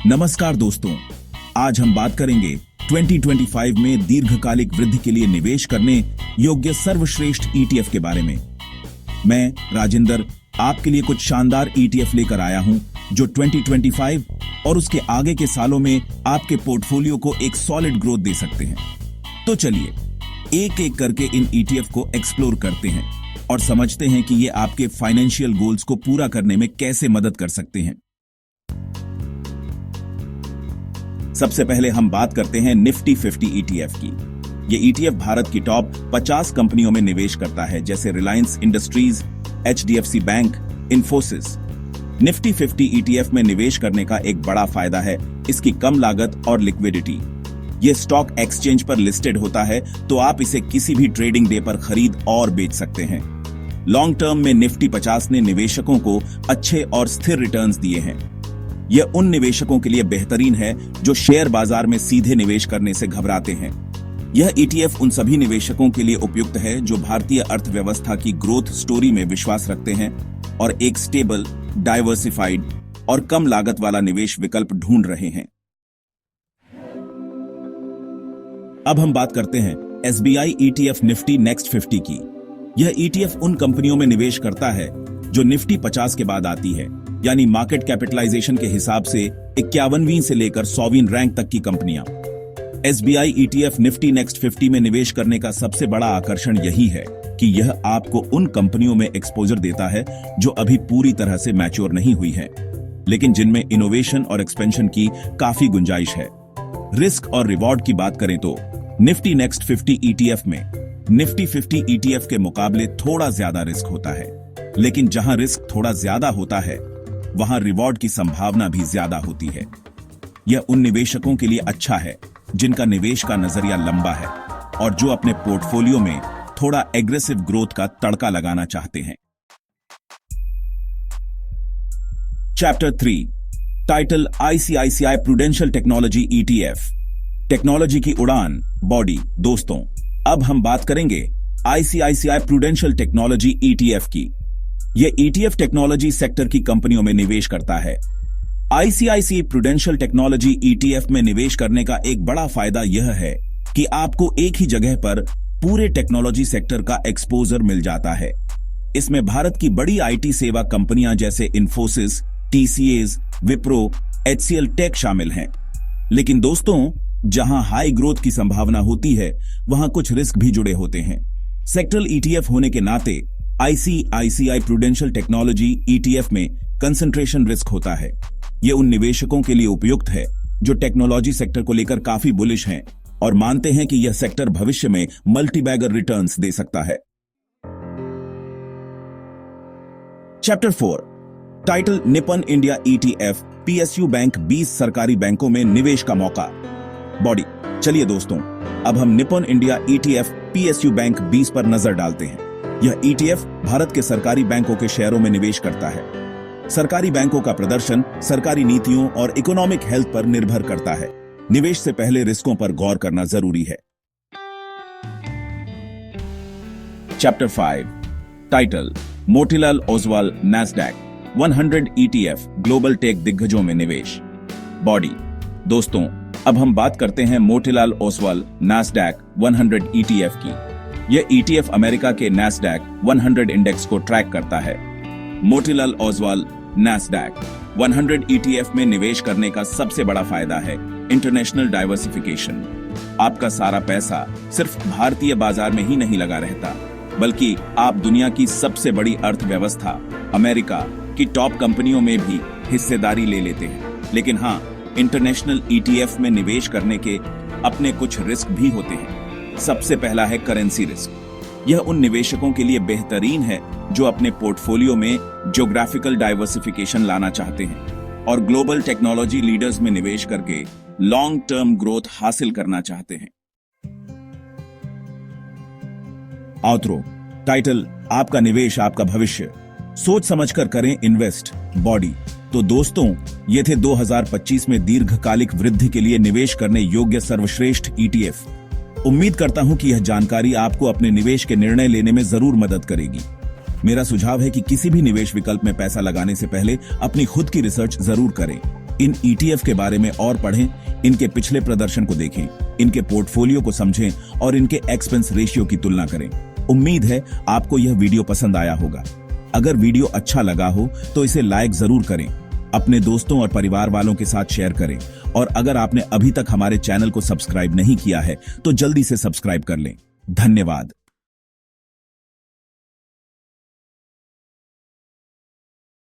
नमस्कार दोस्तों, आज हम बात करेंगे 2025 में दीर्घकालिक वृद्धि के लिए निवेश करने योग्य सर्वश्रेष्ठ ईटीएफ के बारे में। मैं राजेंद्र आपके लिए कुछ शानदार ईटीएफ लेकर आया हूं जो 2025 और उसके आगे के सालों में आपके पोर्टफोलियो को एक सॉलिड ग्रोथ दे सकते हैं। तो चलिए एक एक करके इन ईटीएफ को एक्सप्लोर करते हैं और समझते हैं कि ये आपके फाइनेंशियल गोल्स को पूरा करने में कैसे मदद कर सकते हैं। सबसे पहले हम बात करते हैं निफ्टी 50 ईटीएफ की। ये ईटीएफ भारत की टॉप 50 कंपनियों में निवेश करता है, जैसे Reliance industries, HDFC bank, Infosys. Nifty 50 ETF में निवेश करने का एक बड़ा फायदा है इसकी कम लागत और लिक्विडिटी। ये स्टॉक एक्सचेंज पर लिस्टेड होता है, तो आप इसे किसी भी ट्रेडिंग डे पर खरीद और बेच सकते हैं। लॉन्ग टर्म में निफ्टी 50 ने निवेशकों को अच्छे और स्थिर रिटर्न्स दिए हैं। यह उन निवेशकों के लिए बेहतरीन है जो शेयर बाजार में सीधे निवेश करने से घबराते हैं। यह ईटीएफ उन सभी निवेशकों के लिए उपयुक्त है जो भारतीय अर्थव्यवस्था की ग्रोथ स्टोरी में विश्वास रखते हैं और एक स्टेबल, डाइवर्सिफाइड और कम लागत वाला निवेश विकल्प ढूंढ रहे हैं। अब हम बात करते हैं एसबीआई ईटीएफ निफ्टी नेक्स्ट 50 की। यह ईटीएफ उन कंपनियों में निवेश करता है जो निफ्टी 50 के बाद आती है, यानी मार्केट कैपिटलाइजेशन के हिसाब से 51वीं से लेकर 100वीं रैंक तक की कंपनियां। एसबीआई ईटीएफ निफ्टी नेक्स्ट 50 में निवेश करने का सबसे बड़ा आकर्षण यही है कि यह आपको उन कंपनियों में एक्सपोजर देता है जो अभी पूरी तरह से मैच्योर नहीं हुई है, लेकिन जिनमें इनोवेशन और एक्सपेंशन की काफी गुंजाइश है। रिस्क और रिवॉर्ड की बात करें तो निफ्टी नेक्स्ट 50 ईटीएफ में निफ्टी 50 ईटीएफ के मुकाबले थोड़ा ज्यादा रिस्क होता है, लेकिन जहां रिस्क थोड़ा ज्यादा होता है वहां रिवॉर्ड की संभावना भी ज्यादा होती है। यह उन निवेशकों के लिए अच्छा है जिनका निवेश का नजरिया लंबा है और जो अपने पोर्टफोलियो में थोड़ा एग्रेसिव ग्रोथ का तड़का लगाना चाहते हैं। Chapter 3, title ICICI prudential technology ETF. Technology की उड़ान बॉडी। दोस्तों, अब हम बात करेंगे आईसीआईसीआई प्रूडेंशियल टेक्नोलॉजी ईटीएफ की। यह ईटीएफ टेक्नोलॉजी सेक्टर की कंपनियों में निवेश करता है। आईसीआईसीआई प्रूडेंशियल टेक्नोलॉजी ईटीएफ में निवेश करने का एक बड़ा फायदा यह है कि आपको एक ही जगह पर पूरे टेक्नोलॉजी सेक्टर का एक्सपोजर मिल जाता है। इसमें भारत की बड़ी आईटी सेवा कंपनियां जैसे इन्फोसिस, टीसीएस, विप्रो, एचसीएल टेक शामिल हैं। लेकिन दोस्तों, जहां हाई ग्रोथ की संभावना होती है वहां कुछ रिस्क भी जुड़े होते हैं। सेक्टरल ईटीएफ होने के नाते आईसीआईसीआई प्रूडेंशियल टेक्नोलॉजी ईटीएफ में कंसंट्रेशन रिस्क होता है। यह उन निवेशकों के लिए उपयुक्त है जो टेक्नोलॉजी सेक्टर को लेकर काफी बुलिश हैं और मानते हैं कि यह सेक्टर भविष्य में मल्टीबैगर रिटर्न्स दे सकता है। Chapter 4, title Nippon India ETF PSU bank 20 सरकारी बैंकों में निवेश का मौका। बॉडी। चलिए दोस्तों, अब हम Nippon India ETF PSU bank 20 पर नजर डालते हैं। यह ईटीएफ भारत के सरकारी बैंकों के शेयरों में निवेश करता है। सरकारी बैंकों का प्रदर्शन सरकारी नीतियों और इकोनॉमिक हेल्थ पर निर्भर करता है। निवेश से पहले रिस्कों पर गौर करना जरूरी है। Chapter 5, title Motilal Oswal Nasdaq 100 ETF global tech दिग्गजों में निवेश। बॉडी। दोस्तों, अब हम बात करते हैं मोतीलाल ओसवाल नैस्डैक 100 ईटीएफ की। यह ईटीएफ अमेरिका के नैस्डैक 100 इंडेक्स को ट्रैक करता है। मोतीलाल ओसवाल नैस्डैक 100 ईटीएफ में निवेश करने का सबसे बड़ा फायदा है इंटरनेशनल डाइवर्सिफिकेशन। आपका सारा पैसा सिर्फ भारतीय बाजार में ही नहीं लगा रहता, बल्कि आप दुनिया की सबसे बड़ी अर्थव्यवस्था अमेरिका की टॉप कंपनियों में भी हिस्सेदारी ले लेते हैं। लेकिन हाँ, इंटरनेशनल ईटीएफ में निवेश करने के अपने कुछ रिस्क भी होते हैं। सबसे पहला है करेंसी रिस्क। यह उन निवेशकों के लिए बेहतरीन है जो अपने पोर्टफोलियो में ज्योग्राफिकल डाइवर्सिफिकेशन लाना चाहते हैं और ग्लोबल टेक्नोलॉजी लीडर्स में निवेश करके लॉन्ग टर्म ग्रोथ हासिल करना चाहते हैं। आउटरो। टाइटल आपका निवेश आपका भविष्य, सोच समझकर करें इन्वेस्ट। बॉडी। तो दोस्तों, ये थे 2025 में दीर्घकालिक वृद्धि के लिए निवेश करने योग्य सर्वश्रेष्ठ ईटीएफ। उम्मीद करता हूं कि यह जानकारी आपको अपने निवेश के निर्णय लेने में जरूर मदद करेगी। मेरा सुझाव है कि किसी भी निवेश विकल्प में पैसा लगाने से पहले अपनी खुद की रिसर्च जरूर करें। इन ETF के बारे में और पढ़ें, इनके पिछले प्रदर्शन को देखें, इनके पोर्टफोलियो को समझें और इनके एक्सपेंस रेशियो की तुलना करें। उम्मीद है आपको यह वीडियो पसंद आया होगा। अगर वीडियो अच्छा लगा हो तो इसे लाइक जरूर करें, अपने दोस्तों और परिवार वालों के साथ शेयर करें और अगर आपने अभी तक हमारे चैनल को सब्सक्राइब नहीं किया है तो जल्दी से सब्सक्राइब कर लें। धन्यवाद।